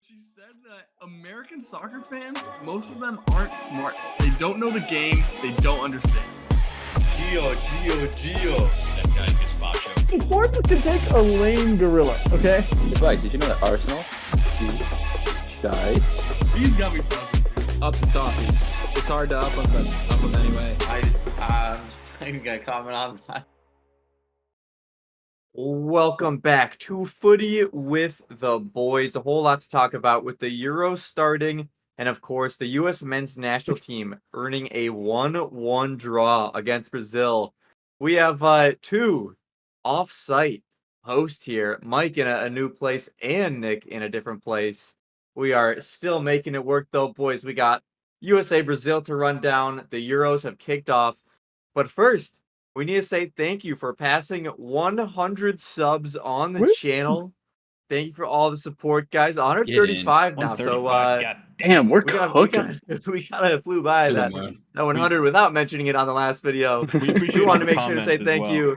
She said that American soccer fans, most of them aren't smart. They don't know the game. They don't understand. Gio. That guy gazpacho. Important to take a lame gorilla, okay? Right, did you know that Arsenal died? He's got me buzzing. Up the top, it's hard to up them anyway. I'm just not even gonna comment on that. Welcome back to Footy with the boys. A whole lot to talk about with the Euros starting, and of course the US men's national team earning a 1-1 draw against Brazil. We have two off-site hosts here, Mike in a new place and Nick in a different place. We are still making it work though, boys. We got USA Brazil to run down. The Euros have kicked off, but first we need to say thank you for passing 100 subs on the channel. Thank you for all the support, guys. 135 now. So, God Damn, we're we cooking. gotta flew by that 100 without mentioning it on the last video. We appreciate We wanted to all the make sure to say comments as thank well. you.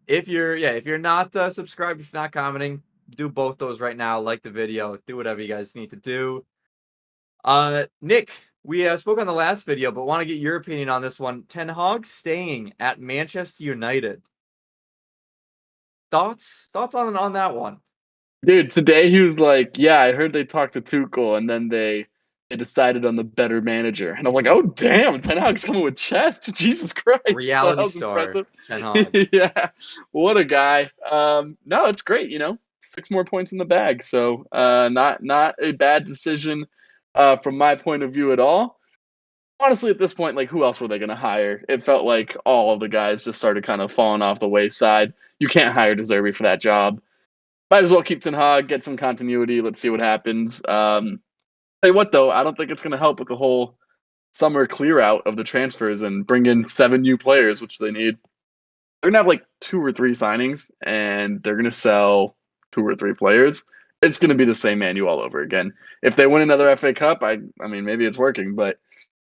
If you're not subscribed, if you're not commenting, do both those right now. Like the video, do whatever you guys need to do. Nick, we spoke on the last video, but want to get your opinion on this one. Ten Hag staying at Manchester United. Thoughts on that one? Dude, today he was like, yeah, I heard they talked to Tuchel, and then they decided on the better manager. And I was like, oh, damn, Ten Hag's coming with chest. Jesus Christ. Reality That was star, impressive. Ten Hag. Yeah, what a guy. No, it's great, 6 more points in the bag. So not a bad decision from my point of view at all. Honestly, at this point, like, who else were they going to hire? It felt like all of the guys just started kind of falling off the wayside. You can't hire De Zerbi for that job. Might as well keep Ten Hag, get some continuity. Let's see what happens. Tell you what, though, I don't think it's going to help with the whole summer clear out of the transfers and bring in 7 new players, which they need. They're going to have like 2 or 3 signings, and they're going to sell 2 or 3 players. It's going to be the same menu all over again. If they win another FA Cup, I mean, maybe it's working, but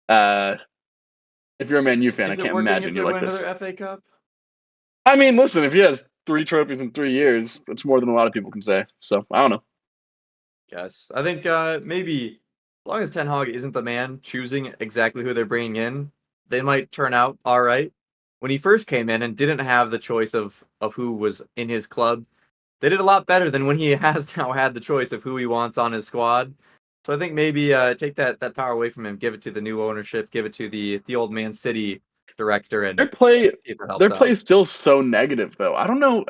if you're a Man U fan, I can't imagine you like this. Another FA Cup? I mean, listen, if he has 3 trophies in 3 years, that's more than a lot of people can say. So I don't know. Yes, I think maybe as long as Ten Hag isn't the man choosing exactly who they're bringing in, they might turn out all right. When he first came in and didn't have the choice of who was in his club, they did a lot better than when he has now had the choice of who he wants on his squad. So I think maybe take that power away from him, give it to the new ownership, give it to the old Man City director, and Their play out. is still so negative, though. I don't know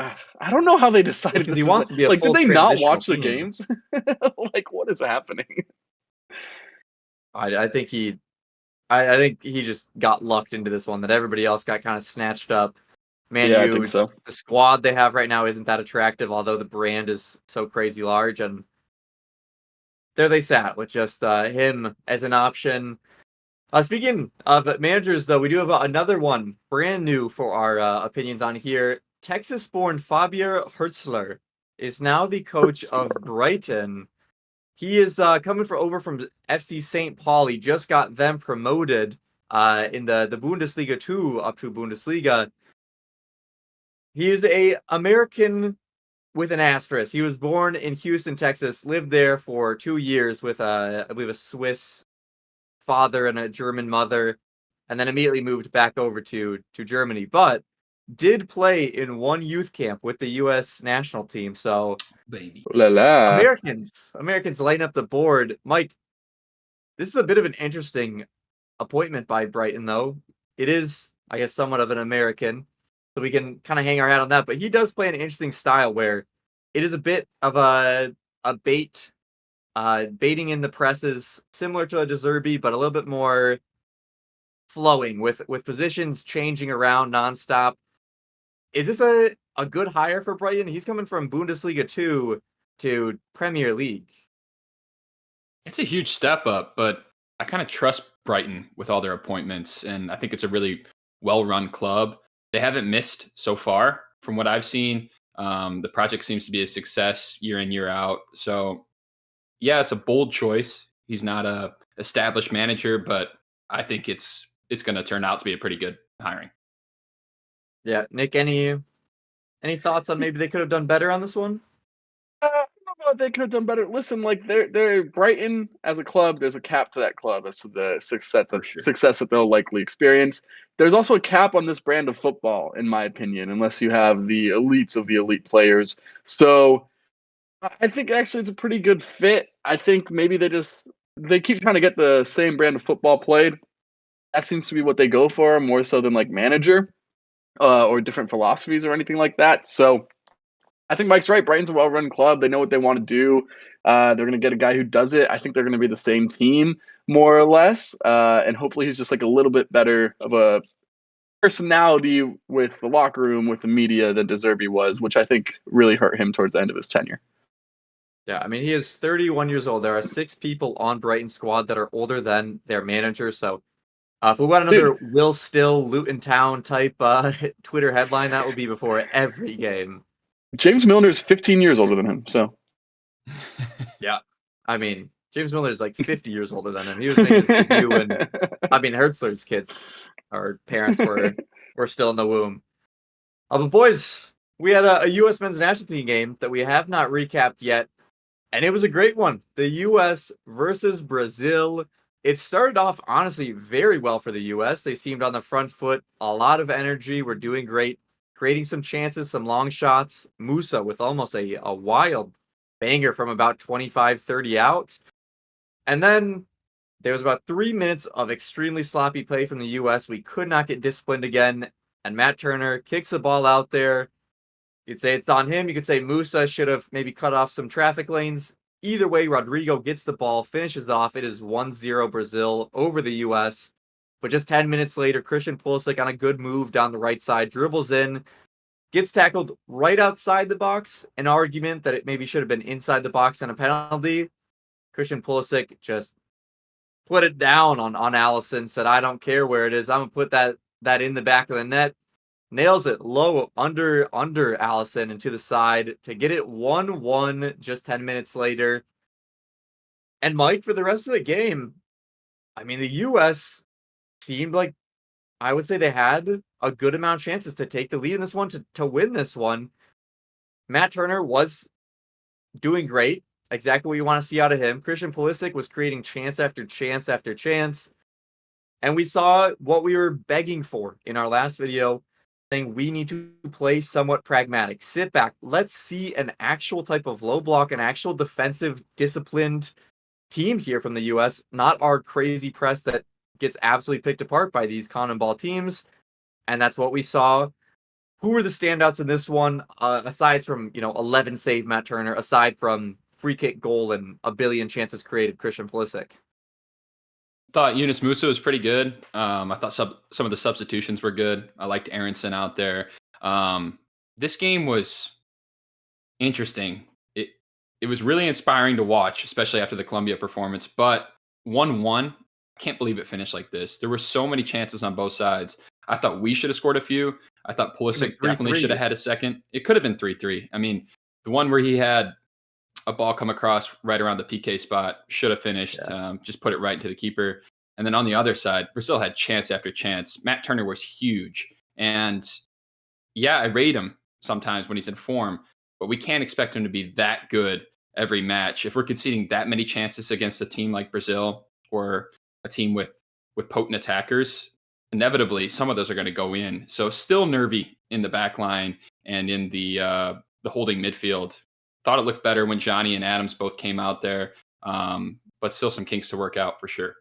how they decided. Because he wants to be a like. full Did they not transitional watch the team. games? Like, what is happening? I think he just got lucked into this one. That everybody else got kind of snatched up. Man Yeah, U, I think so. the squad they have right now isn't that attractive, although the brand is so crazy large, and there they sat with just him as an option. Speaking of managers, though, we do have another one brand new for our opinions on here. Texas-born Fabian Hertzler is now the coach of Brighton. He is coming over from FC St. Paul. He just got them promoted in the Bundesliga 2 up to Bundesliga. He is a American with an asterisk. He was born in Houston, Texas, lived there for 2 years with I believe a Swiss father and a German mother, and then immediately moved back over to Germany, but did play in one youth camp with the US national team. So Baby. La la. Americans lighting up the board. Mike, this is a bit of an interesting appointment by Brighton, though. It is, I guess, somewhat of an American, so we can kind of hang our hat on that, but he does play an interesting style where it is a bit of a baiting in the presses, similar to a De Zerbi, but a little bit more flowing with positions changing around nonstop. Is this a good hire for Brighton? He's coming from Bundesliga 2 to Premier League. It's a huge step up, but I kind of trust Brighton with all their appointments, and I think it's a really well-run club. They haven't missed so far from what I've seen. The project seems to be a success year in, year out. So yeah, it's a bold choice. He's not a established manager, but I think it's going to turn out to be a pretty good hiring. Yeah, Nick, any thoughts on maybe they could have done better on this one? I don't know Oh, they could have done better. Listen, like they're Brighton as a club. There's a cap to that club as to the success that they'll likely experience. There's also a cap on this brand of football, in my opinion, unless you have the elites of the elite players. So I think actually it's a pretty good fit. I think maybe they keep trying to get the same brand of football played. That seems to be what they go for more so than like manager or different philosophies or anything like that. So I think Mike's right. Brighton's a well-run club. They know what they want to do. They're going to get a guy who does it. I think they're going to be the same team more or less, and hopefully he's just like a little bit better of a personality with the locker room, with the media than De Zerbi was, which I think really hurt him towards the end of his tenure. Yeah, I mean, he is 31 years old. There are 6 people on Brighton's squad that are older than their manager. So if we want another Will Still Luton Town type Twitter headline, that will be before every game. James Milner's 15 years older than him, so. Yeah. I mean, James Milner's like 50 years older than him. He was making his debut when, I mean, Hertzler's kids or parents were still in the womb. But boys, we had a U.S. men's national team game that we have not recapped yet. And it was a great one. The U.S. versus Brazil. It started off, honestly, very well for the U.S. They seemed on the front foot. A lot of energy. We're doing great. Creating some chances, some long shots. Musah with almost a wild banger from about 25, 30 out. And then there was about 3 minutes of extremely sloppy play from the U.S. We could not get disciplined again. And Matt Turner kicks the ball out there. You could say it's on him. You could say Musah should have maybe cut off some traffic lanes. Either way, Rodrigo gets the ball, finishes off. It is 1-0 Brazil over the U.S. But just 10 minutes later, Christain Pulisic on a good move down the right side, dribbles in, gets tackled right outside the box. An argument that it maybe should have been inside the box and a penalty. Christain Pulisic just put it down on Alisson, said, I don't care where it is. I'm going to put that in the back of the net. Nails it low under Alisson and to the side to get it 1-1 just 10 minutes later. And Mike, for the rest of the game, I mean, the U.S. seemed like, I would say they had a good amount of chances to take the lead in this one, to win this one. Matt Turner was doing great. Exactly what you want to see out of him. Christain Pulisic was creating chance after chance after chance. And we saw what we were begging for in our last video, saying we need to play somewhat pragmatic. Sit back. Let's see an actual type of low block, an actual defensive, disciplined team here from the U.S., not our crazy press that gets absolutely picked apart by these common ball teams. And that's what we saw. Who were the standouts in this one, aside from, 11 save Matt Turner, aside from free kick goal and a billion chances created, Christain Pulisic? Thought Yunus Musah was pretty good. I thought some of the substitutions were good. I liked Aronson out there. This game was interesting. It was really inspiring to watch, especially after the Colombia performance. But 1-1, I can't believe it finished like this. There were so many chances on both sides. I thought we should have scored a few. I thought Pulisic definitely should have had a second. It could have been 3-3. I mean, the one where he had a ball come across right around the PK spot should have finished. Yeah. Just put it right into the keeper. And then on the other side, Brazil had chance after chance. Matt Turner was huge. And yeah, I rate him sometimes when he's in form, but we can't expect him to be that good every match. If we're conceding that many chances against a team like Brazil or a team with potent attackers, inevitably some of those are going to go in. So still nervy in the back line and in the holding midfield. Thought it looked better when Johnny and Adams both came out there, but still some kinks to work out for sure.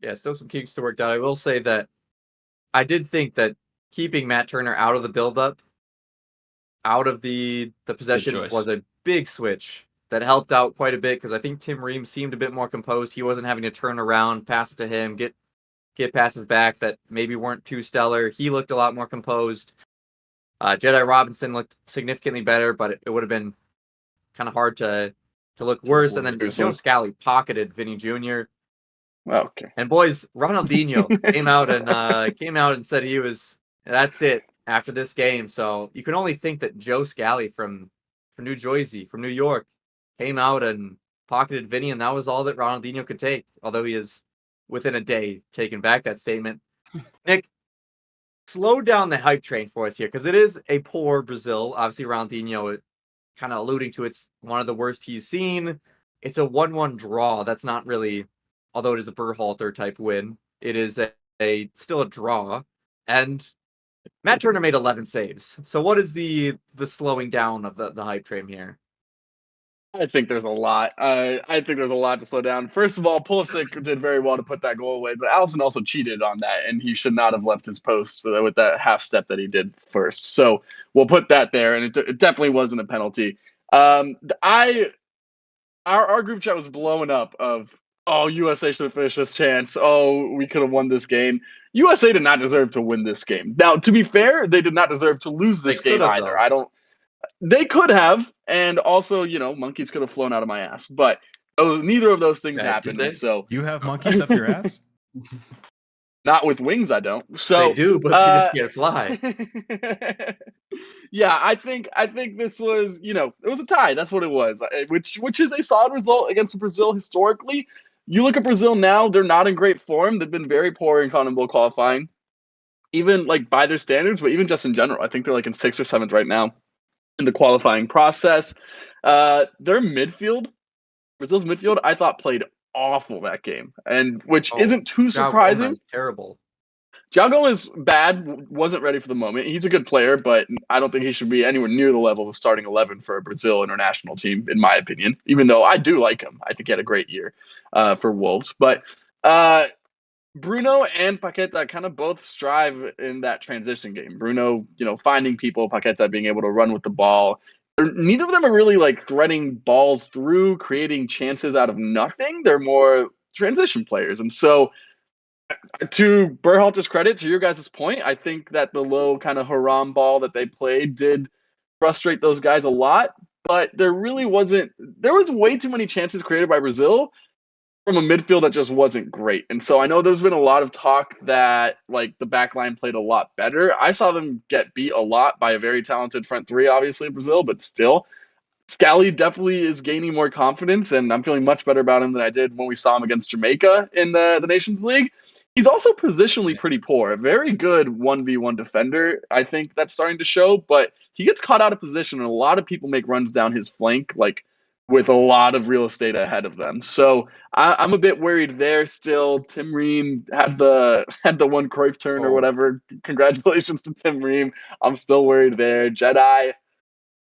Yeah, still some kinks to work out. I will say that I did think that keeping Matt Turner out of the build-up, out of the possession, was a big switch that helped out quite a bit, because I think Tim Ream seemed a bit more composed. He wasn't having to turn around, pass it to him, get passes back that maybe weren't too stellar. He looked a lot more composed. Jedi Robinson looked significantly better, but it would have been kind of hard to look worse. And then Joe Scally pocketed Vinny Jr. Okay. And boys, Ronaldinho came out and said that's it after this game. So you can only think that Joe Scally from New Jersey, from New York, came out and pocketed Vinny, and that was all that Ronaldinho could take. Although he is within a day taking back that statement. Nick, slow down the hype train for us here, because it is a poor Brazil. Obviously, Ronaldinho kind of alluding to, it's one of the worst he's seen. It's a 1-1 draw. That's not really, although it is a Berhalter type win, it is still a draw. And Matt Turner made 11 saves. So what is the slowing down of the hype train here? I think there's a lot. I think there's a lot to slow down. First of all, Pulisic did very well to put that goal away, but Alisson also cheated on that, and he should not have left his post with that half step that he did first. So we'll put that there, and it definitely wasn't a penalty. Our group chat was blowing up of, oh, USA should have finished this chance. Oh, we could have won this game. USA did not deserve to win this game. Now, to be fair, they did not deserve to lose this game either. Though. They could have, and also, monkeys could have flown out of my ass, but neither of those things happened. And so you have monkeys up your ass? Not with wings, I don't. So they do, but they just can't fly. Yeah, I think this was, it was a tie. That's what it was, which is a solid result against Brazil historically. You look at Brazil now; they're not in great form. They've been very poor in CONMEBOL qualifying, even like by their standards, but even just in general. I think they're like in 6th or 7th right now in the qualifying process. Their midfield, Brazil's midfield, I thought played awful that game, and which isn't too surprising. Terrible. Thiago is bad, wasn't ready for the moment. He's a good player, but I don't think he should be anywhere near the level of starting 11 for a Brazil international team, in my opinion, even though I do like him. I think he had a great year for Wolves. But Bruno and Paqueta kind of both strive in that transition game. Bruno, finding people, Paqueta being able to run with the ball. Neither of them are really like threading balls through, creating chances out of nothing. They're more transition players. And so, to Berhalter's credit, to your guys' point, I think that the low kind of haram ball that they played did frustrate those guys a lot. But there was way too many chances created by Brazil from a midfield that just wasn't great. And so I know there's been a lot of talk that like the back line played a lot better. I saw them get beat a lot by a very talented front three, obviously, in Brazil, but still. Scally definitely is gaining more confidence, and I'm feeling much better about him than I did when we saw him against Jamaica in the Nations League. He's also positionally pretty poor. A very good 1v1 defender, I think that's starting to show, but he gets caught out of position, and a lot of people make runs down his flank, like with a lot of real estate ahead of them. So I'm a bit worried there still. Tim Ream had the one Cruyff turn or whatever. Congratulations to Tim Ream. I'm still worried there. Jedi,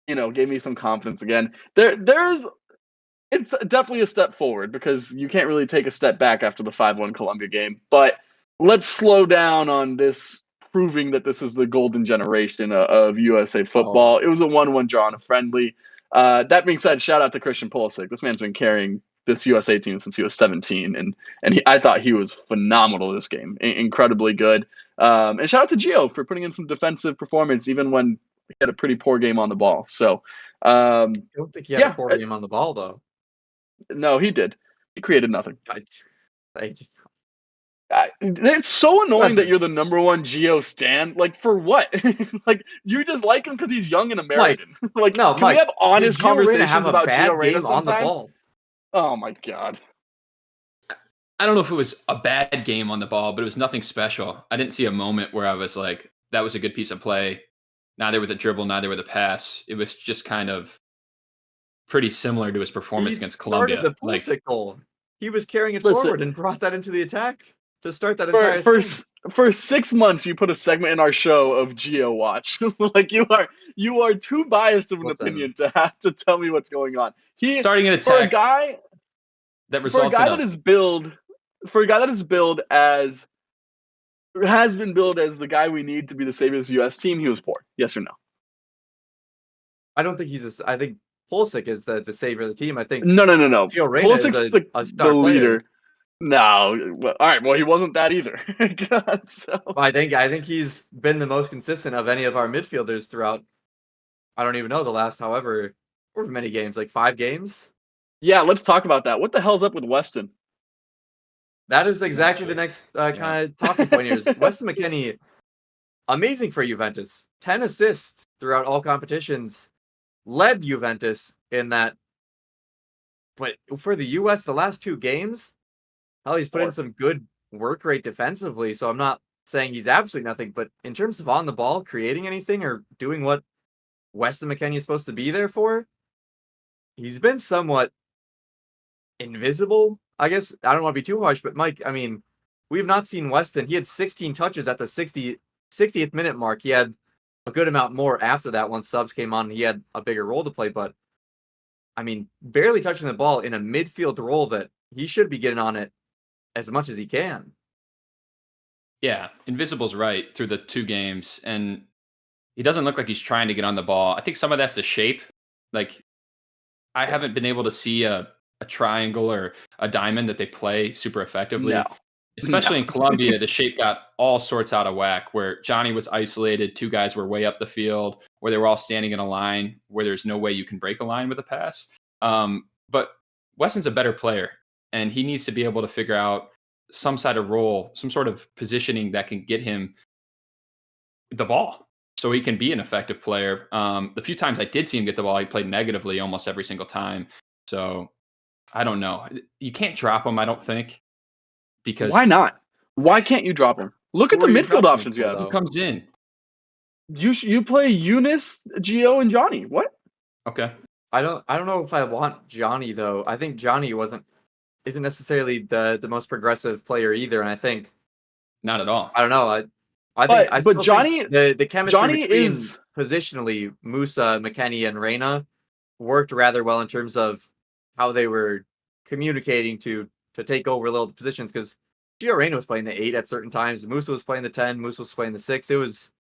gave me some confidence again. It's definitely a step forward because you can't really take a step back after the 5-1 Colombia game. But let's slow down on this, proving that this is the golden generation of USA football. It was a 1-1 draw on a friendly. That being said, shout out to Christain Pulisic. This man's been carrying this USA team since he was 17, and I thought he was phenomenal this game. Incredibly good. And shout out to Gio for putting in some defensive performance, even when he had a pretty poor game on the ball. So I don't think he had a poor game on the ball, though. No, he did. He created nothing. It's so annoying that you're the number one Gio stan. Like, for what? Like, you just like him because he's young and American. Like, no, can we have honest conversations about Gio Reyna sometimes? On the ball? Oh my god. I don't know if it was a bad game on the ball, but it was nothing special. I didn't see a moment where I was like, that was a good piece of play. Neither with a dribble, neither with a pass. It was just kind of pretty similar to his performance against Colombia. The Pulisic goal. He was carrying it forward and brought that into the attack to start that entire thing. For 6 months, you put a segment in our show of Geo Watch. Like you are too biased of an opinion to have to tell me what's going on. Starting an attack that results that is billed as has been billed as the guy we need to be the savior of this U.S. team. He was poor. Yes or no? I don't think I think Pulisic is the savior of the team. I think no. Gio Reyna Pulisic's is a star the leader. Player. No, well, all right. Well, he wasn't that either. God, so. I think he's been the most consistent of any of our midfielders throughout. I don't even know the last however many games, like 5 games. Yeah, let's talk about that. What the hell's up with Weston? That is exactly the next kind of talking point here. Weston McKennie, amazing for Juventus. 10 assists throughout all competitions. Led Juventus in that. But for the U.S., the last 2 games, he's put in some good work rate defensively. So I'm not saying he's absolutely nothing. But in terms of on the ball, creating anything or doing what Weston McKennie is supposed to be there for, he's been somewhat invisible. I guess I don't want to be too harsh, but Mike, I mean, we've not seen Weston. He had 16 touches at the 60th minute mark. He had a good amount more after that once subs came on. He had a bigger role to play, but I mean, barely touching the ball in a midfield role that he should be getting on it as much as he can. Yeah, Invisible's right through the 2 games, and he doesn't look like he's trying to get on the ball. I think some of that's the shape. Like, I haven't been able to see a triangle or a diamond that they play super effectively. No. Especially in Colombia, the shape got all sorts out of whack, where Johnny was isolated, 2 guys were way up the field, where they were all standing in a line where there's no way you can break a line with a pass. But Weston's a better player, and he needs to be able to figure out some sort of role, some sort of positioning that can get him the ball so he can be an effective player. The few times I did see him get the ball, he played negatively almost every single time. So I don't know. You can't drop him, I don't think. Because why not? Why can't you drop him? Look at the Who are you midfield dropping options you for, have. though? who comes in? You play Yunus, Gio, and Johnny. What? Okay. I don't know if I want Johnny though. I think Johnny isn't necessarily the most progressive player either, and I think Not at all. I don't know. I still think Johnny- the chemistry Johnny between is- positionally Musah, McKennie, and Reyna worked rather well in terms of how they were communicating to take over a little the positions, because Gio Reyna was playing the 8 at certain times, Musah was playing the 10, Musah was playing the 6. It was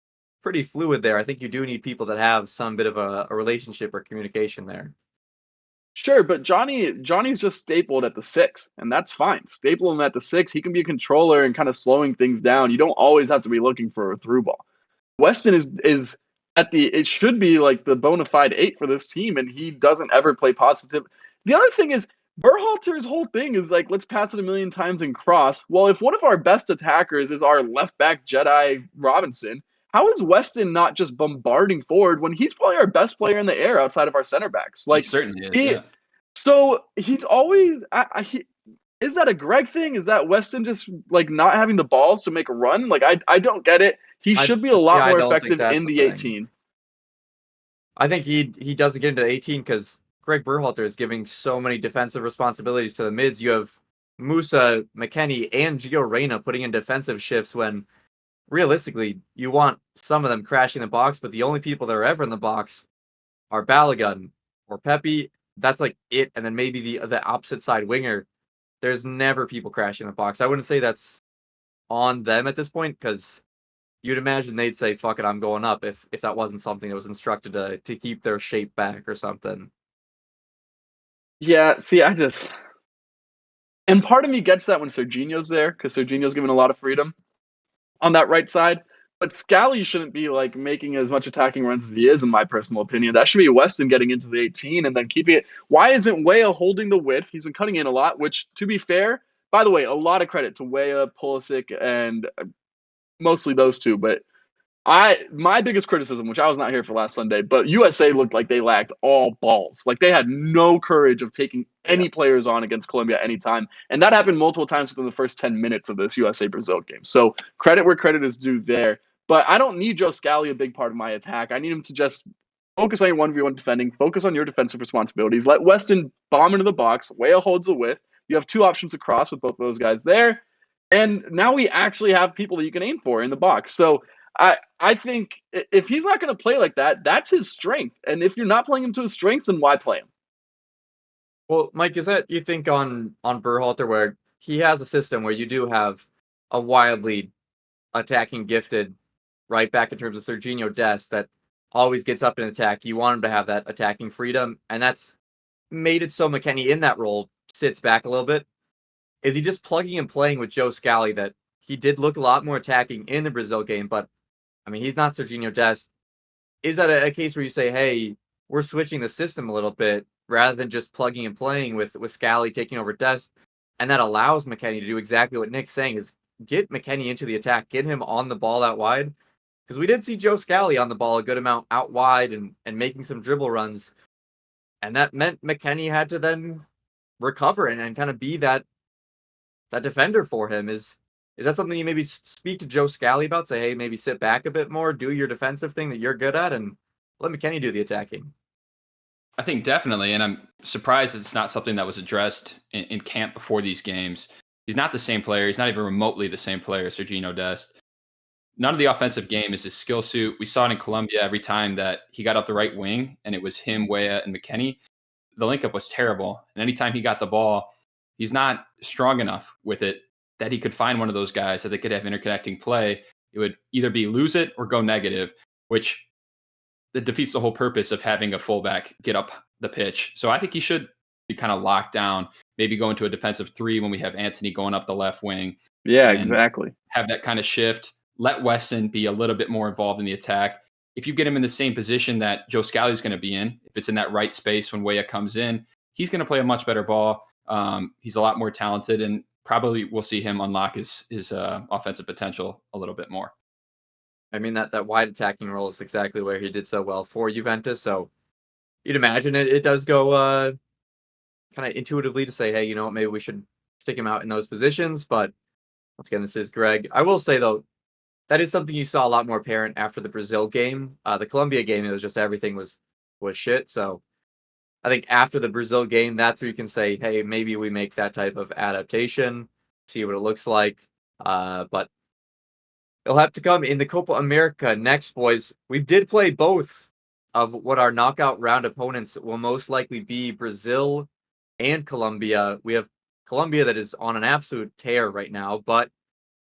pretty fluid there. I think you do need people that have some bit of a relationship or communication there. Sure, but Johnny's just stapled at the 6, and that's fine. Staple him at the 6. He can be a controller and kind of slowing things down. You don't always have to be looking for a through ball. Weston is at it should be like the bona fide 8 for this team, and he doesn't ever play positive. The other thing is Berhalter's whole thing is like, let's pass it a million times and cross. Well, if one of our best attackers is our left back Jedi Robinson, how is Weston not just bombarding forward when he's probably our best player in the air outside of our center backs? He certainly is. Yeah. So he's always. Is that a Greg thing? Is that Weston just like not having the balls to make a run? Like I don't get it. He should be a lot more effective in the 18. I think he doesn't get into the 18 because Greg Berhalter is giving so many defensive responsibilities to the mids. You have Musah, McKennie, and Gio Reyna putting in defensive shifts when realistically you want some of them crashing the box, but the only people that are ever in the box are Balogun or Pepe. That's like it, and then maybe the opposite side winger. There's never people crashing the box. I wouldn't say that's on them at this point, because you'd imagine they'd say, fuck it, I'm going up if that wasn't something that was instructed to keep their shape back or something. Yeah, see, and part of me gets that when Serginho's there, because Serginho's given a lot of freedom on that right side. But Scally shouldn't be like making as much attacking runs as he is, in my personal opinion. That should be Weston getting into the 18 and then keeping it. Why isn't Weah holding the width? He's been cutting in a lot, which, to be fair, by the way, a lot of credit to Weah, Pulisic, and mostly those two. But my biggest criticism, which I was not here for last Sunday, but USA looked like they lacked all balls. Like they had no courage of taking any players on against Colombia at any time. And that happened multiple times within the first 10 minutes of this USA-Brazil game. So credit where credit is due there. But I don't need Joe Scally a big part of my attack. I need him to just focus on your 1v1 defending, focus on your defensive responsibilities. Let Weston bomb into the box. Weah holds the width. You have 2 options across with both of those guys there. And now we actually have people that you can aim for in the box. So I think if he's not going to play like that, that's his strength. And if you're not playing him to his strengths, then why play him? Well, Mike, is that you think on Berhalter, where he has a system where you do have a wildly attacking gifted right back in terms of Serginho Dest that always gets up in attack. You want him to have that attacking freedom, and that's made it so McKennie in that role sits back a little bit. Is he just plugging and playing with Joe Scally that he did look a lot more attacking in the Brazil game, but I mean, he's not Serginho Dest. Is that a case where you say, hey, we're switching the system a little bit rather than just plugging and playing with Scally taking over Dest, and that allows McKennie to do exactly what Nick's saying, is get McKennie into the attack, get him on the ball out wide? Because we did see Joe Scally on the ball a good amount out wide and making some dribble runs. And that meant McKennie had to then recover and kind of be that defender for him. Is that something you maybe speak to Joe Scally about? Say, hey, maybe sit back a bit more, do your defensive thing that you're good at, and let McKennie do the attacking. I think definitely, and I'm surprised it's not something that was addressed in camp before these games. He's not the same player. He's not even remotely the same player, Sergiño Dest. None of the offensive game is his skill suit. We saw it in Colombia every time that he got up the right wing, and it was him, Weah, and McKennie. The link-up was terrible. And anytime he got the ball, he's not strong enough with it that he could find one of those guys that they could have interconnecting play. It would either be lose it or go negative, which that defeats the whole purpose of having a fullback get up the pitch. So I think he should be kind of locked down, maybe go into a defensive 3 when we have Antony going up the left wing. Yeah, exactly. Have that kind of shift. Let Weston be a little bit more involved in the attack. If you get him in the same position that Joe Scally is going to be in, if it's in that right space when Weah comes in, he's going to play a much better ball. He's a lot more talented, and probably we'll see him unlock his offensive potential a little bit more. I mean, that wide attacking role is exactly where he did so well for Juventus. So you'd imagine it does go kind of intuitively to say, hey, you know what, maybe we should stick him out in those positions. But once again, this is Greg. I will say, though, that is something you saw a lot more apparent after the Brazil game. The Colombia game, it was just everything was shit. So I think after the Brazil game, that's where you can say, hey, maybe we make that type of adaptation, see what it looks like. But it'll have to come in the Copa America next, boys. We did play both of what our knockout round opponents will most likely be, Brazil and Colombia. We have Colombia that is on an absolute tear right now, but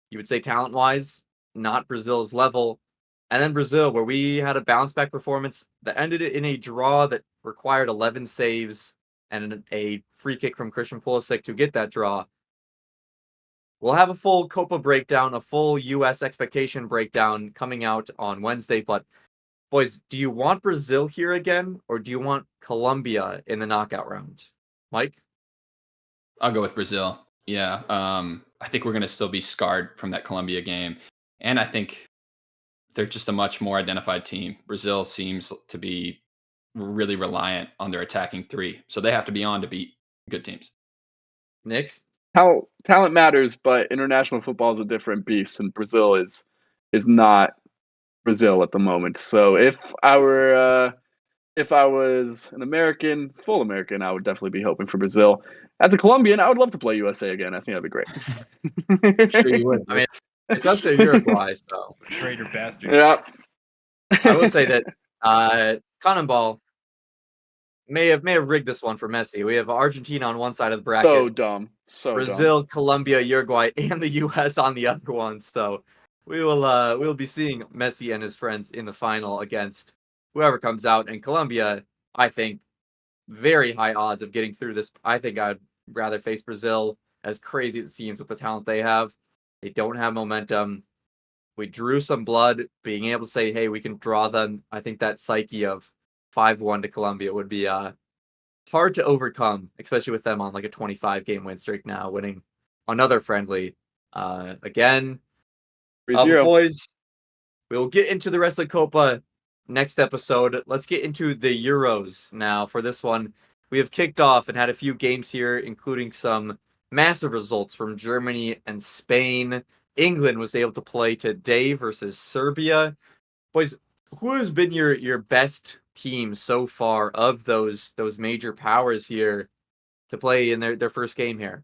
you would say talent-wise, not Brazil's level. And then Brazil, where we had a bounce-back performance that ended in a draw that required 11 saves and a free kick from Christain Pulisic to get that draw. We'll have a full Copa breakdown, a full U.S. expectation breakdown coming out on Wednesday. But, boys, do you want Brazil here again, or do you want Colombia in the knockout round? Mike? I'll go with Brazil. Yeah. I think we're going to still be scarred from that Colombia game. And I think they're just a much more identified team. Brazil seems to be really reliant on their attacking 3. So they have to be on to beat good teams. Nick? Talent matters, but international football is a different beast, and Brazil is not Brazil at the moment. So if I was an American, full American, I would definitely be hoping for Brazil. As a Colombian, I would love to play USA again. I think that'd be great. I'm sure you would. I mean, it's us to Uruguay, so. Traitor bastard. Yeah. I will say that Cannonball may have rigged this one for Messi. We have Argentina on one side of the bracket. So dumb. Brazil, Colombia, Uruguay, and the U.S. on the other one. So we'll be seeing Messi and his friends in the final against whoever comes out. And Colombia, I think, very high odds of getting through this. I think I'd rather face Brazil, as crazy as it seems with the talent they have. They don't have momentum. We drew some blood, being able to say, hey, we can draw them. I think that psyche of 5-1 to Colombia would be hard to overcome, especially with them on like a 25-game win streak now, winning another friendly. Again, boys, we'll get into the rest of Copa next episode. Let's get into the Euros now. For this one, we have kicked off and had a few games here, including some massive results from Germany and Spain. England was able to play today versus Serbia. Boys, who has been your best team so far of those major powers here to play in their first game here?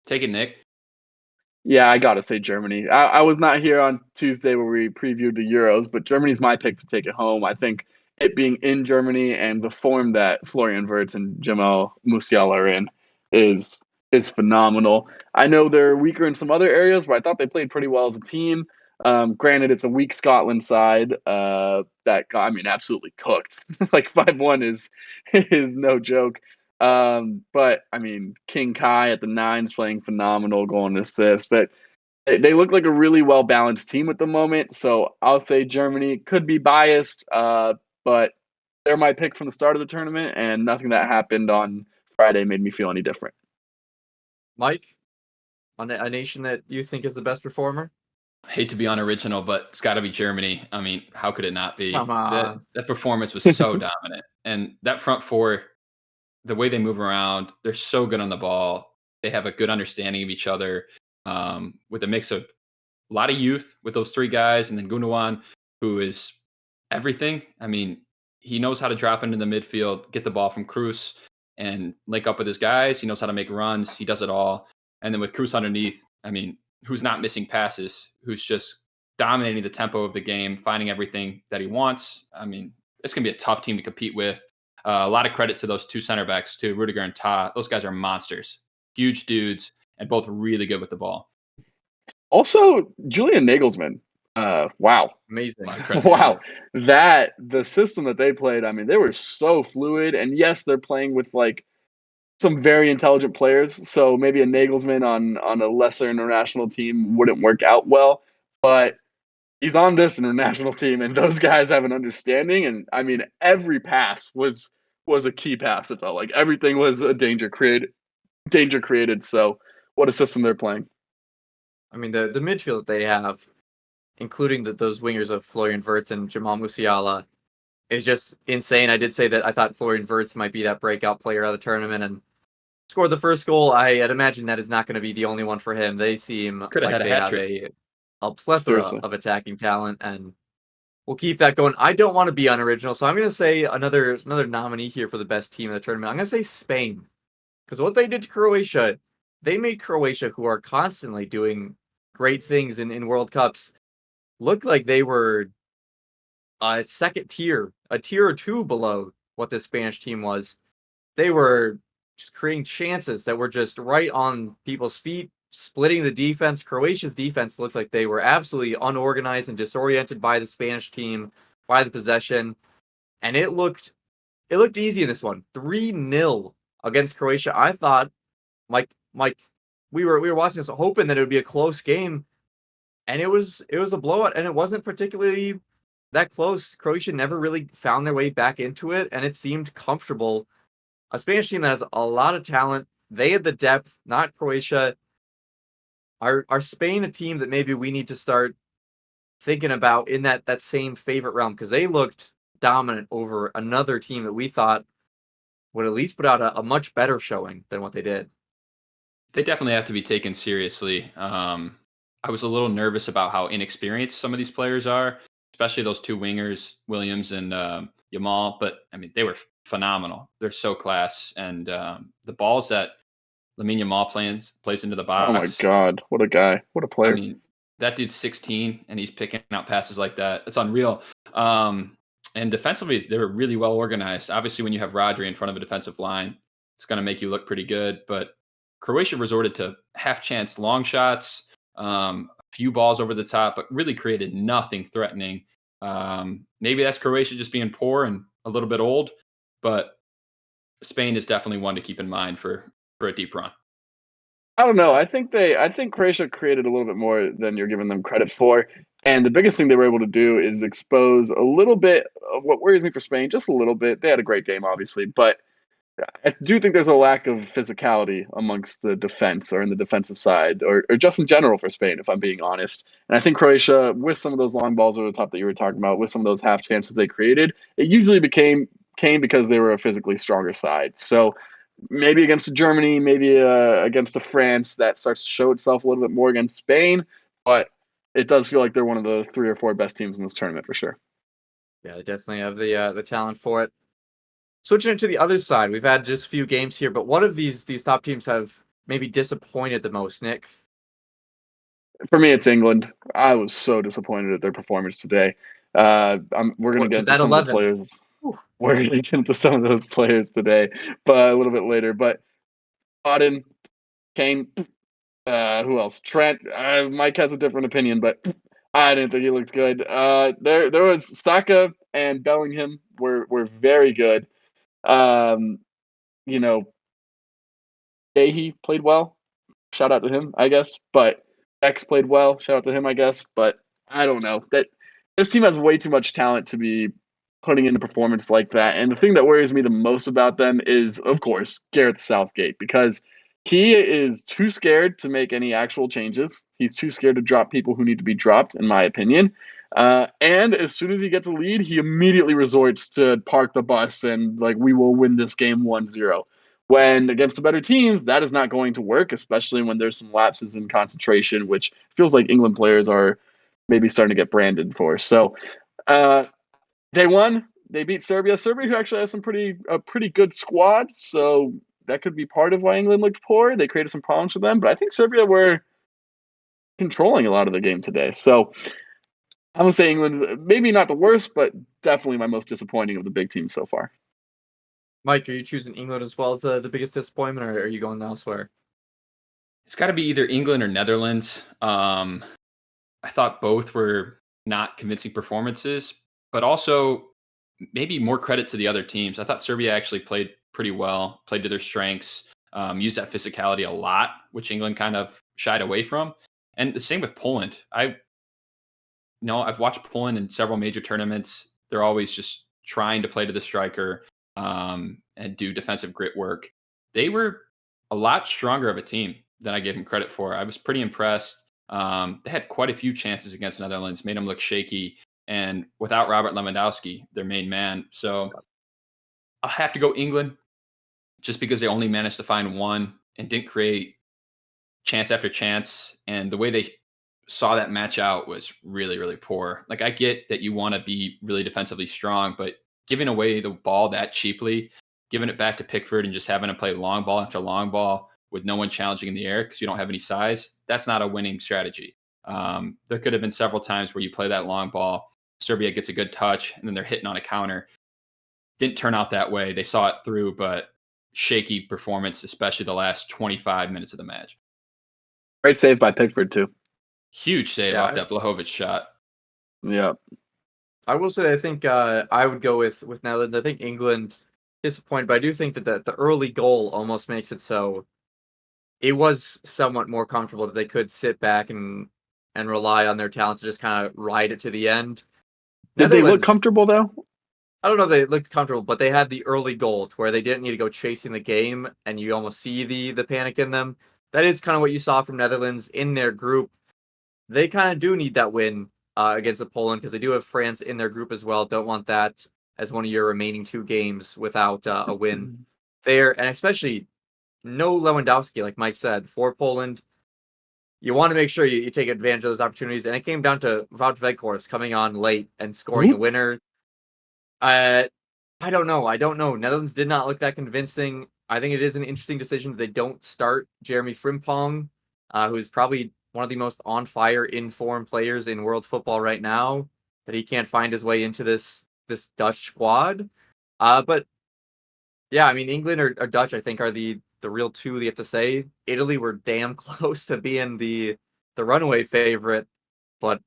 Take it, Nick. Yeah, I gotta say Germany. I was not here on Tuesday where we previewed the Euros, but Germany's my pick to take it home. I think it being in Germany and the form that Florian Wirtz and Jamal Musiala are in is phenomenal. I know they're weaker in some other areas, but I thought they played pretty well as a team. Granted, it's a weak Scotland side that got, absolutely cooked. Like 5-1 is no joke. But King Kai at the 9 is playing phenomenal, going to assist. That they look like a really well balanced team at the moment. So I'll say Germany. Could be biased, but they're my pick from the start of the tournament, and nothing that happened on Friday made me feel any different. Mike, on a nation that you think is the best performer? I hate to be unoriginal, but it's got to be Germany. How could it not be? Come on. That performance was so dominant. And that front 4, the way they move around, they're so good on the ball. They have a good understanding of each other, with a mix of a lot of youth with those 3 guys. And then Gundogan, who is everything. he knows how to drop into the midfield, get the ball from Cruz, and link up with his guys. He knows how to make runs. He does it all. And then with Cruz underneath, I mean, who's not missing passes, who's just dominating the tempo of the game, finding everything that he wants. I mean, it's going to be a tough team to compete with. A lot of credit to those two center backs, too, Rudiger and Ta. Those guys are monsters, huge dudes, and both really good with the ball. Also, Julian Nagelsmann. Wow. Amazing. Wow. The system that they played, I mean, they were so fluid. And yes, they're playing with like some very intelligent players. So maybe a Nagelsmann on a lesser international team wouldn't work out well. But he's on this international team, and those guys have an understanding. And I mean, every pass was a key pass. It felt like everything was a danger created. So what a system they're playing. I mean, the midfield that they have, including those wingers of Florian Wirtz and Jamal Musiala, is just insane. I did say that I thought Florian Wirtz might be that breakout player of the tournament and scored the first goal. I'd imagine that is not going to be the only one for him. They seem Could have like had a they hat have trick. a plethora Seriously. of attacking talent, and we'll keep that going. I don't want to be unoriginal, so I'm going to say another nominee here for the best team in the tournament. I'm going to say Spain, because what they did to Croatia, they made Croatia, who are constantly doing great things in World Cups, look like they were a second tier, a tier or two below what the Spanish team was. They were just creating chances that were just right on people's feet, splitting the defense. Croatia's defense looked like they were absolutely unorganized and disoriented by the Spanish team, by the possession. And it looked easy in this one. 3-0 against Croatia. I thought, Mike, we were watching this hoping that it would be a close game. And it was a blowout, and it wasn't particularly that close. Croatia never really found their way back into it, and it seemed comfortable. A Spanish team that has a lot of talent. They had the depth, not Croatia. Are Spain a team that maybe we need to start thinking about in that same favorite realm? Because they looked dominant over another team that we thought would at least put out a much better showing than what they did. They definitely have to be taken seriously. I was a little nervous about how inexperienced some of these players are, especially those two wingers, Williams and Yamal. But I mean, they were phenomenal. They're so class, and the balls that Lamine Yamal plays into the box. Oh my God, what a guy! What a player! I mean, that dude's 16, and he's picking out passes like that. It's unreal. And defensively, they were really well organized. Obviously, when you have Rodri in front of a defensive line, it's going to make you look pretty good. But Croatia resorted to half-chance long shots, a few balls over the top, but really created nothing threatening. Maybe that's Croatia just being poor and a little bit old, but Spain is definitely one to keep in mind for a deep run. I don't know. I think Croatia created a little bit more than you're giving them credit for. And the biggest thing they were able to do is expose a little bit of what worries me for Spain, just a little bit. They had a great game, obviously, but I do think there's a lack of physicality amongst the defense or in the defensive side or just in general for Spain, if I'm being honest. And I think Croatia, with some of those long balls over the top that you were talking about, with some of those half chances they created, it usually came because they were a physically stronger side. So maybe against Germany, maybe against a France, that starts to show itself a little bit more against Spain. But it does feel like they're one of the 3 or 4 best teams in this tournament for sure. Yeah, they definitely have the talent for it. Switching it to the other side, we've had just a few games here, but what of these top teams have maybe disappointed the most, Nick? For me, it's England. I was so disappointed at their performance today. We're going to get into some of the players. We're going to get into some of those players today, but a little bit later. But Foden, Kane, who else? Trent. Mike has a different opinion, but I didn't think he looked good. There was Saka and Bellingham were very good. He played well. Shout out to him, I guess. But X played well. Shout out to him, I guess. But I don't know. This team has way too much talent to be putting in a performance like that. And the thing that worries me the most about them is, of course, Gareth Southgate, because he is too scared to make any actual changes. He's too scared to drop people who need to be dropped, in my opinion. And as soon as he gets a lead, he immediately resorts to park the bus and we will win this game 1-0. When against the better teams, that is not going to work, especially when there's some lapses in concentration, which feels like England players are maybe starting to get branded for. So they won. they beat Serbia. Serbia, who actually has a pretty good squad, so that could be part of why England looked poor. They created some problems for them, but I think Serbia were controlling a lot of the game today. So I'm gonna say England is maybe not the worst, but definitely my most disappointing of the big teams so far. Mike, are you choosing England as well as the biggest disappointment, or are you going elsewhere? It's got to be either England or Netherlands. I thought both were not convincing performances, but also maybe more credit to the other teams. I thought Serbia actually played pretty well, played to their strengths, used that physicality a lot, which England kind of shied away from. And the same with Poland. I've watched Poland in several major tournaments. They're always just trying to play to the striker and do defensive grit work. They were a lot stronger of a team than I gave them credit for. I was pretty impressed. They had quite a few chances against Netherlands, made them look shaky, and without Robert Lewandowski, their main man. So I'll have to go England just because they only managed to find one and didn't create chance after chance. And the way they saw that match out was really, really poor. Like, I get that you want to be really defensively strong, but giving away the ball that cheaply, giving it back to Pickford and just having to play long ball after long ball with no one challenging in the air because you don't have any size, that's not a winning strategy. There could have been several times where you play that long ball, Serbia gets a good touch, and then they're hitting on a counter. Didn't turn out that way. They saw it through, but shaky performance, especially the last 25 minutes of the match. Great save by Pickford, too. Huge save off that Vlahovic shot. Yeah. I will say I think I would go with Netherlands. I think England disappointed, but I do think that the early goal almost makes it so it was somewhat more comfortable that they could sit back and rely on their talent to just kind of ride it to the end. Did they look comfortable, though? I don't know if they looked comfortable, but they had the early goal to where they didn't need to go chasing the game, and you almost see the panic in them. That is kind of what you saw from Netherlands in their group. They kind of do need that win against Poland because they do have France in their group as well. Don't want that as one of your remaining two games without a win there. And especially no Lewandowski, like Mike said, for Poland. You want to make sure you take advantage of those opportunities. And it came down to Wout Weghorst coming on late and scoring a winner. I don't know. Netherlands did not look that convincing. I think it is an interesting decision that they don't start Jeremy Frimpong, who's probably one of the most on-fire, in-form players in world football right now, that he can't find his way into this Dutch squad. But yeah, I mean, England or Dutch, I think, are the real two they have to say. Italy were damn close to being the runaway favorite, but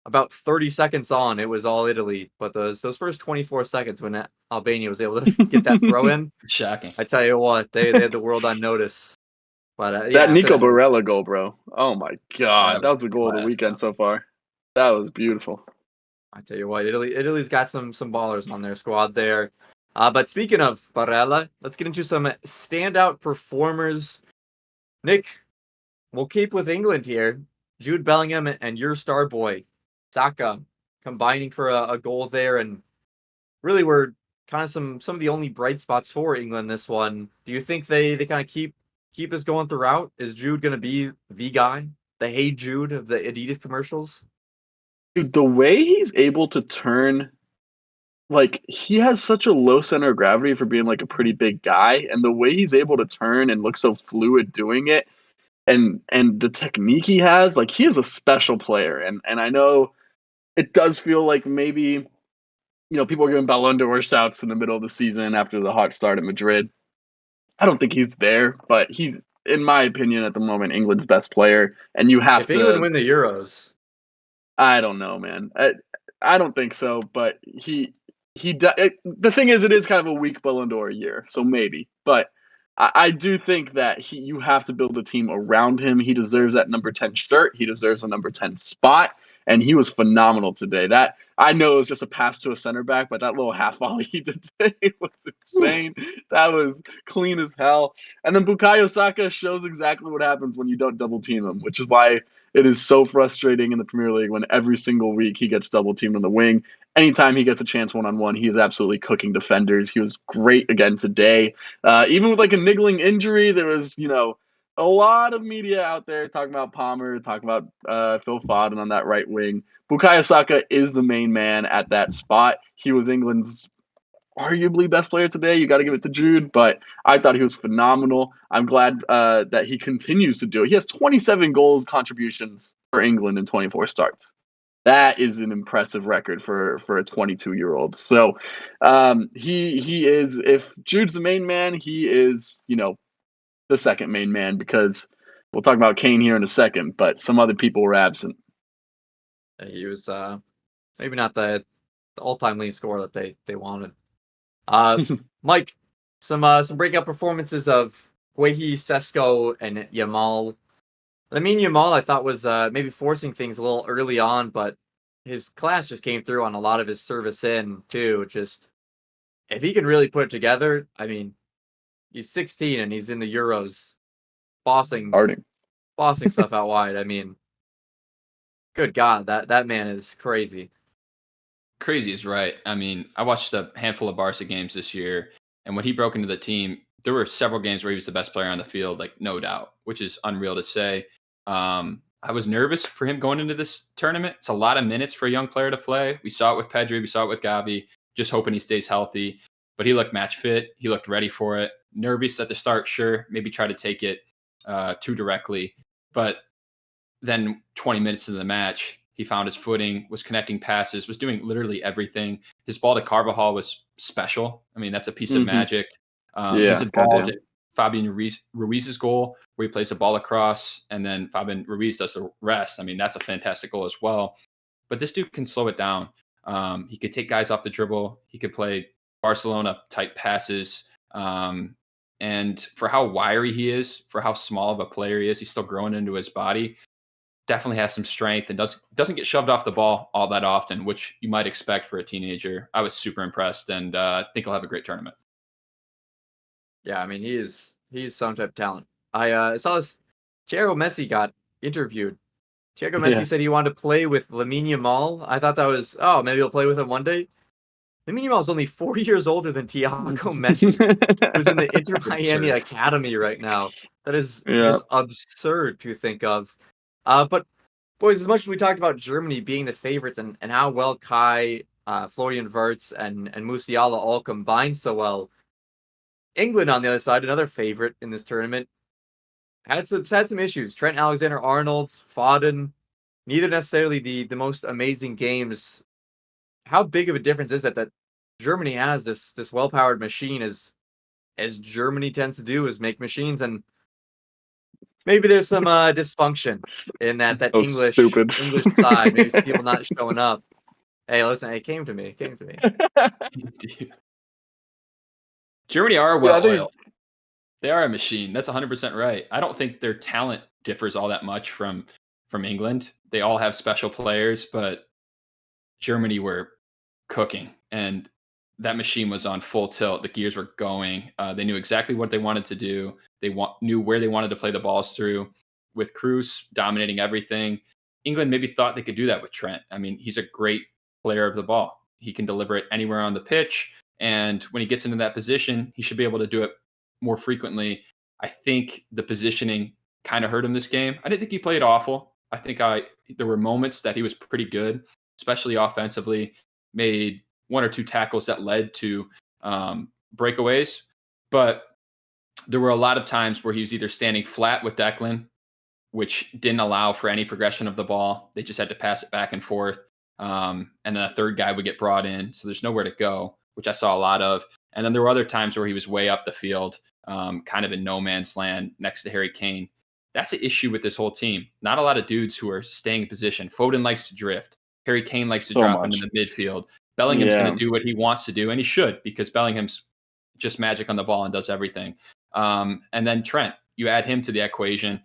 about 30 seconds on, it was all Italy. But those first 24 seconds when Albania was able to get that throw in, shocking. I tell you what, they had the world on notice. But that Nico Barella goal, bro. Oh my god, that was the goal of the weekend so far. That was beautiful. I tell you what, Italy's got some ballers on their squad there. But speaking of Barella, let's get into some standout performers. Nick, we'll keep with England here. Jude Bellingham and your star boy, Saka, combining for a goal there, and really were kind of some of the only bright spots for England this one. Do you think they kind of keep this going throughout? Is Jude going to be the guy, the Hey Jude of the Adidas commercials? Dude, the way he's able to turn, like, he has such a low center of gravity for being like a pretty big guy, and the way he's able to turn and look so fluid doing it, and the technique he has, like, he is a special player. And I know it does feel like maybe, people are giving Ballon d'Or shouts in the middle of the season after the hot start at Madrid. I don't think he's there, but he's, in my opinion, at the moment, England's best player. And you have to. If England win the Euros, I don't know, man. I don't think so, but the thing is, it is kind of a weak Ballon d'Or year, so maybe. But I do think that you have to build a team around him. He deserves that number 10 shirt. He deserves a number 10 spot. And he was phenomenal today. That, I know it was just a pass to a center back, but that little half volley he did today was insane. That was clean as hell. And then Bukayo Saka shows exactly what happens when you don't double team him, which is why it is so frustrating in the Premier League when every single week he gets double teamed on the wing. Anytime he gets a chance one-on-one, he is absolutely cooking defenders. He was great again today. Even with like a niggling injury, there was, a lot of media out there talking about Palmer, talking about Phil Foden on that right wing. Bukayo Saka is the main man at that spot. He was England's arguably best player today. You got to give it to Jude, but I thought he was phenomenal. I'm glad that he continues to do it. He has 27 goals contributions for England in 24 starts. That is an impressive record for a 22-year-old. So he is. If Jude's the main man, he is the second main man, because we'll talk about Kane here in a second, but some other people were absent. He was maybe not the all-time leading scorer that they wanted. Mike, some breakout performances of Guehi, Sesko, and Yamal. Yamal, I thought, was maybe forcing things a little early on, but his class just came through on a lot of his service in too. Just if he can really put it together, he's 16 and he's in the Euros, bossing stuff out wide. Good God, that man is crazy. Crazy is right. I watched a handful of Barca games this year, and when he broke into the team, there were several games where he was the best player on the field, like no doubt, which is unreal to say. I was nervous for him going into this tournament. It's a lot of minutes for a young player to play. We saw it with Pedri, we saw it with Gavi, just hoping he stays healthy. But he looked match fit. He looked ready for it. Nervous at the start, sure. Maybe try to take it too directly. But then 20 minutes into the match, he found his footing, was connecting passes, was doing literally everything. His ball to Carvajal was special. That's a piece of magic. He's involved in Fabian Ruiz's goal, where he plays a ball across, and then Fabian Ruiz does the rest. That's a fantastic goal as well. But this dude can slow it down. He could take guys off the dribble. He could play Barcelona-type passes. And for how wiry he is, for how small of a player he is, he's still growing into his body. Definitely has some strength and doesn't get shoved off the ball all that often, which you might expect for a teenager. I was super impressed, and I think he'll have a great tournament. Yeah, he's some type of talent. I saw this. Thiago Messi got interviewed. Thiago Messi said he wanted to play with Lamine Yamal. I thought that was, maybe he'll play with him one day. Lamine Yamal is only 4 years older than Thiago Messi, who's in the Inter Miami Academy right now. That is just absurd to think of. But boys, as much as we talked about Germany being the favorites and how well Kai, Florian Wirtz, and Musiala all combined so well, England on the other side, another favorite in this tournament, had some issues. Trent Alexander-Arnold, Foden, neither necessarily the most amazing games. How big of a difference is that Germany has this well-powered machine, as Germany tends to do, is make machines, and maybe there's some dysfunction in that English side. Maybe some people not showing up. Hey, listen, it came to me. Germany are well-oiled. They are a machine. That's 100% right. I don't think their talent differs all that much from England. They all have special players, but Germany were cooking, and that machine was on full tilt. The gears were going. They knew exactly what they wanted to do. They knew where they wanted to play the balls through, with Kroos dominating everything. England maybe thought they could do that with Trent. He's a great player of the ball. He can deliver it anywhere on the pitch, and when he gets into that position, he should be able to do it more frequently. I think the positioning kind of hurt him this game. I didn't think he played awful. I think there were moments that he was pretty good, especially offensively. Made one or two tackles that led to breakaways, but there were a lot of times where he was either standing flat with Declan, which didn't allow for any progression of the ball. They just had to pass it back and forth. And then a third guy would get brought in, so there's nowhere to go, which I saw a lot of. And then there were other times where he was way up the field, kind of in no man's land next to Harry Kane. That's an issue with this whole team. Not a lot of dudes who are staying in position. Foden likes to drift. Harry Kane likes to drop into the midfield. Bellingham's going to do what he wants to do, and he should, because Bellingham's just magic on the ball and does everything. And then Trent, you add him to the equation.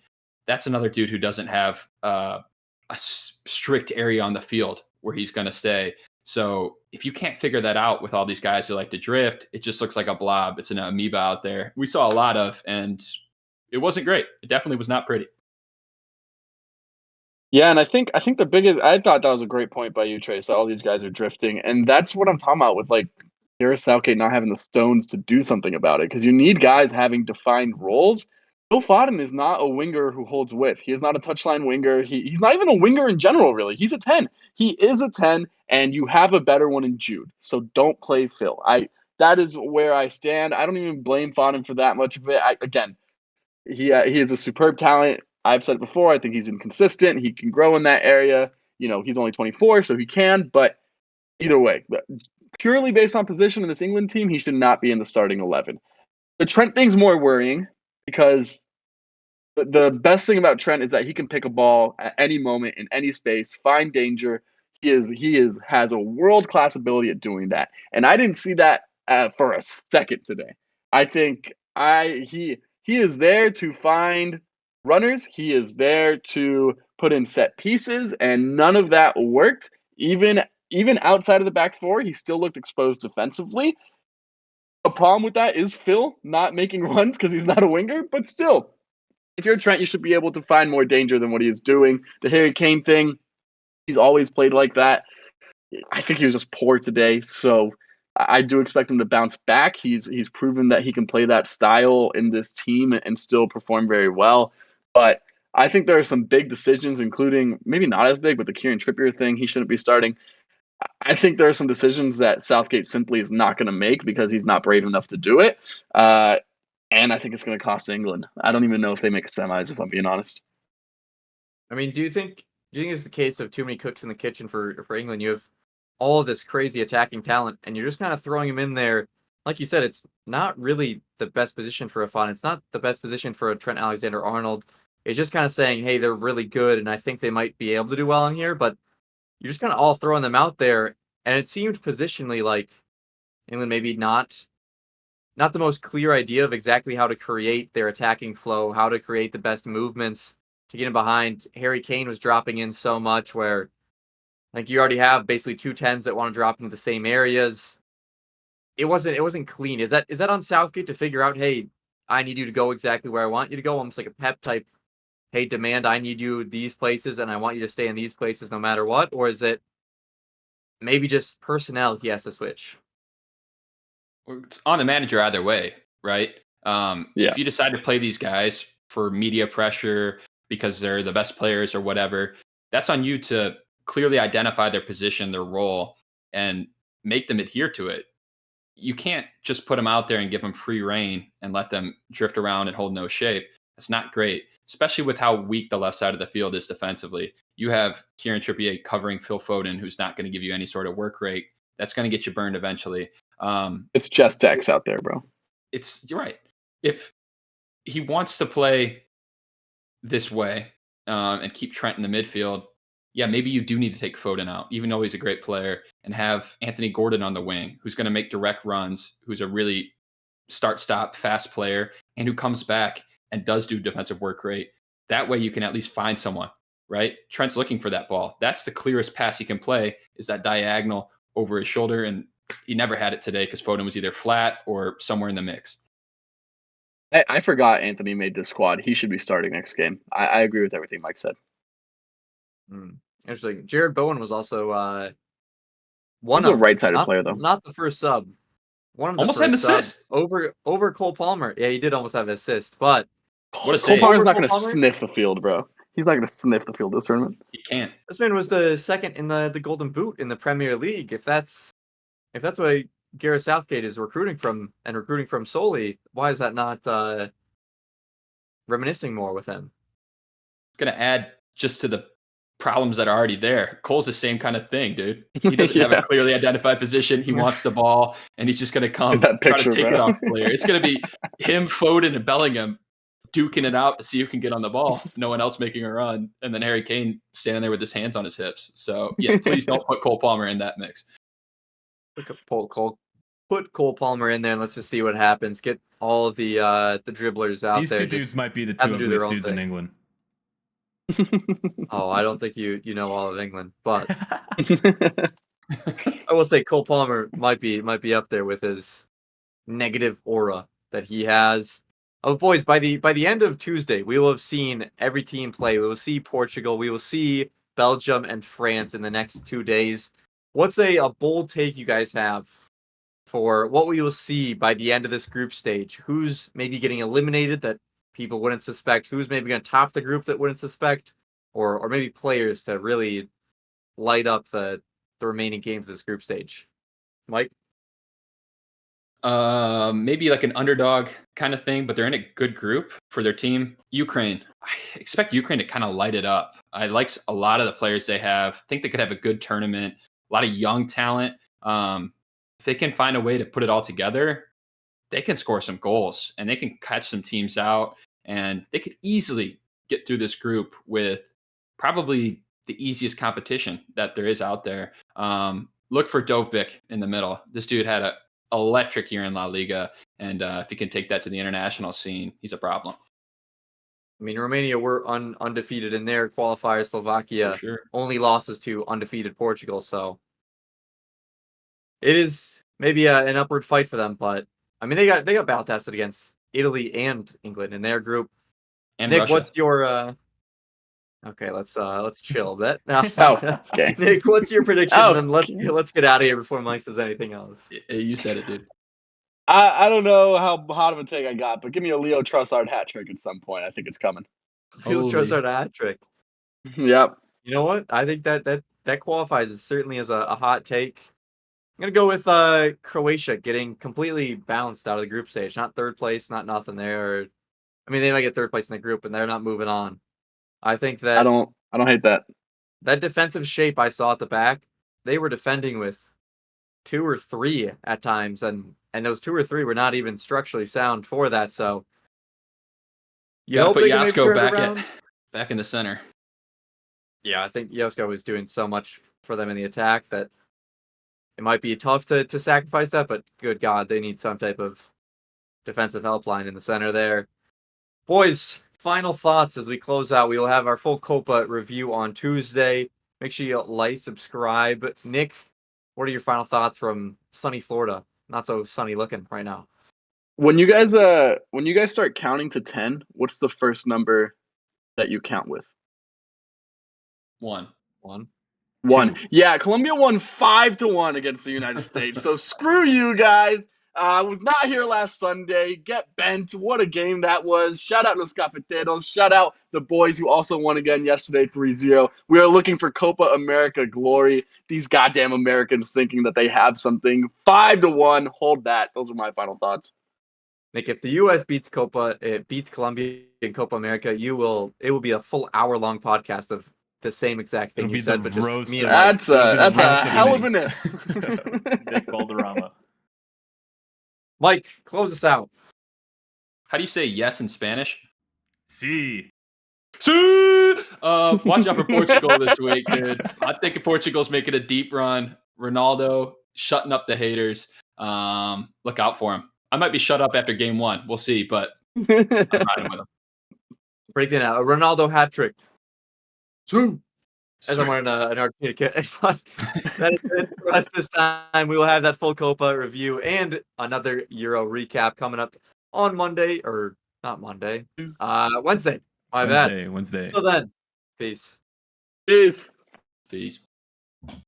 That's another dude who doesn't have a strict area on the field where he's going to stay. So if you can't figure that out with all these guys who like to drift, it just looks like a blob. It's an amoeba out there. We saw a lot of, and it wasn't great. It definitely was not pretty. Yeah, and I think the biggest, I thought that was a great point by you, Trace, that all these guys are drifting. And that's what I'm talking about with Gareth Southgate not having the stones to do something about it, because you need guys having defined roles. Phil Foden is not a winger who holds width. He is not a touchline winger. He's not even a winger in general, really. He's a 10. He is a 10, and you have a better one in Jude. So don't play Phil. that is where I stand. I don't even blame Foden for that much of it. He is a superb talent. I've said it before. I think he's inconsistent. He can grow in that area. He's only 24, so he can. But either way, purely based on position in this England team, he should not be in the starting 11. The Trent thing's more worrying because the best thing about Trent is that he can pick a ball at any moment in any space, find danger. He has a world-class ability at doing that, and I didn't see that for a second today. I think he is there to find runners. He is there to put in set pieces, and none of that worked. Even outside of the back four, he still looked exposed defensively. A problem with that is Phil not making runs because he's not a winger, but still, if you're Trent, you should be able to find more danger than what he is doing. The Harry Kane thing, he's always played like that. I think he was just poor today, so I do expect him to bounce back. He's proven that he can play that style in this team and still perform very well. But I think there are some big decisions, including maybe not as big, but the Kieran Trippier thing, he shouldn't be starting. I think there are some decisions that Southgate simply is not going to make because he's not brave enough to do it. And I think it's going to cost England. I don't even know if they make semis, if I'm being honest. I mean, do you think it's the case of too many cooks in the kitchen for England? You have all of this crazy attacking talent, and you're just kind of throwing them in there. Like you said, it's not really the best position for a Foden. It's not the best position for a Trent Alexander-Arnold. It's just kind of saying, hey, they're really good, and I think they might be able to do well in here, but you're just kind of all throwing them out there, and it seemed positionally like England maybe not the most clear idea of exactly how to create their attacking flow, how to create the best movements to get in behind. Harry Kane was dropping in so much where like you already have basically two 10s that want to drop into the same areas. It wasn't clean. Is that on Southgate to figure out, hey, I need you to go exactly where I want you to go, almost like a Pep type, hey, demand I need you these places and I want you to stay in these places no matter what? Or is it maybe just personnel he has to switch? It's on the manager either way, right? If you decide to play these guys for media pressure because they're the best players or whatever, that's on you to clearly identify their position, their role, and make them adhere to it. You can't just put them out there and give them free reign and let them drift around and hold no shape. It's not great, especially with how weak the left side of the field is defensively. You have Kieran Trippier covering Phil Foden, who's not going to give you any sort of work rate. That's going to get you burned eventually. It's just X out there, bro. You're right. If he wants to play this way and keep Trent in the midfield, yeah, maybe you do need to take Foden out, even though he's a great player, and have Anthony Gordon on the wing, who's going to make direct runs, who's a really start-stop fast player, and who comes back and does do defensive work rate. That way you can at least find someone, right? Trent's looking for that ball. That's the clearest pass he can play, is that diagonal over his shoulder, and he never had it today because Foden was either flat or somewhere in the mix. I forgot Anthony made this squad. He should be starting next game. I agree with everything Mike said. Interesting. Jared Bowen was also He's a right-sided player, though. Not the first sub. One of the almost had an assist over Cole Palmer. Yeah, he did almost have an assist, but what a Cole save. Palmer's not going to sniff the field, bro. He's not going to sniff the field this tournament. He can't. This man was the second in the Golden Boot in the Premier League. If that's what Gareth Southgate is recruiting from solely, why is that not reminiscing more with him? It's going to add just to the problems that are already there. Cole's the same kind of thing, dude. He doesn't have a clearly identified position. He wants the ball, and he's just going to come try to take it off the player. It's going to be him, Foden, and Bellingham duking it out to see who can get on the ball. No one else making a run. And then Harry Kane standing there with his hands on his hips. So, yeah, please don't put Cole Palmer in that mix. Put Cole Palmer in there and let's just see what happens. Get all the dribblers out These there. These two dudes might be the two ugliest dudes in England. Oh, I don't think you know all of England, but I will say Cole Palmer might be up there with his negative aura that he has. Oh, boys, by the end of Tuesday, we will have seen every team play. We will see Portugal. We will see Belgium and France in the next 2 days. What's a bold take you guys have for what we will see by the end of this group stage? Who's maybe getting eliminated that people wouldn't suspect? Who's maybe going to top the group that wouldn't suspect? Or maybe players to really light up the remaining games of this group stage? Mike? Maybe like an underdog kind of thing, but they're in a good group for their team. Ukraine. I expect Ukraine to kind of light it up. I like a lot of the players they have. I think they could have a good tournament. A lot of young talent. If they can find a way to put it all together, they can score some goals and they can catch some teams out, and they could easily get through this group with probably the easiest competition that there is out there. Look for Dovbyk in the middle. This dude had an electric year in La Liga, and if he can take that to the international scene, he's a problem. I mean, Romania were undefeated in their qualifier. Slovakia only losses to undefeated Portugal, so it is maybe an upward fight for them. But I mean, they got battle tested against Italy and England in their group. And Nick, Russia. what's your Okay, let's chill a bit. Okay. Nick, what's your prediction? Then let's get out of here before Mike says anything else. You said it, dude. I don't know how hot of a take I got, but give me a Leo Trossard hat trick at some point. I think it's coming. Leo Trossard hat trick. Yep. You know what? I think that qualifies as certainly as a hot take. I'm gonna go with Croatia getting completely bounced out of the group stage. Not third place, not nothing there. I mean, they might get third place in the group, and they're not moving on. I think that I don't hate that. That defensive shape I saw at the back, they were defending with 2 or 3 at times, and those 2 or 3 were not even structurally sound for that. So you gotta put Yasko back in the center. Yeah, I think Yasko was doing so much for them in the attack that it might be tough to sacrifice that, but good God, they need some type of defensive helpline in the center there. Boys, final thoughts as we close out. We will have our full Copa review on Tuesday. Make sure you like, subscribe. Nick, what are your final thoughts from sunny Florida? Not so sunny looking right now. When you guys start counting to 10, what's the first number that you count with? 1. 1. Yeah, Colombia won 5-1 against the United States. So screw you guys. I was not here last Sunday. Get bent. What a game that was. Shout out Los Cafeteros. Shout out the boys who also won again yesterday 3-0. We are looking for Copa America glory. These goddamn Americans thinking that they have something. 5-1. Hold that. Those are my final thoughts. Nick, if the U.S. beats Colombia in Copa America, it will be a full hour-long podcast of the same exact thing you said, but just me and Mike. That's a hell of an if. Nick Valderrama. Mike, close us out. How do you say yes in Spanish? Sí. Watch out for Portugal this week, dude. I think Portugal's making a deep run. Ronaldo shutting up the haters. Look out for him. I might be shut up after game 1. We'll see, but I'm riding with him. Breaking out a Ronaldo hat trick. 2. As I'm wearing an Argentina kit. That is it for us this time. We will have that full Copa review and another Euro recap coming up on Monday, or not Monday, Wednesday. My bad. Wednesday. Until then, peace. Peace. Peace.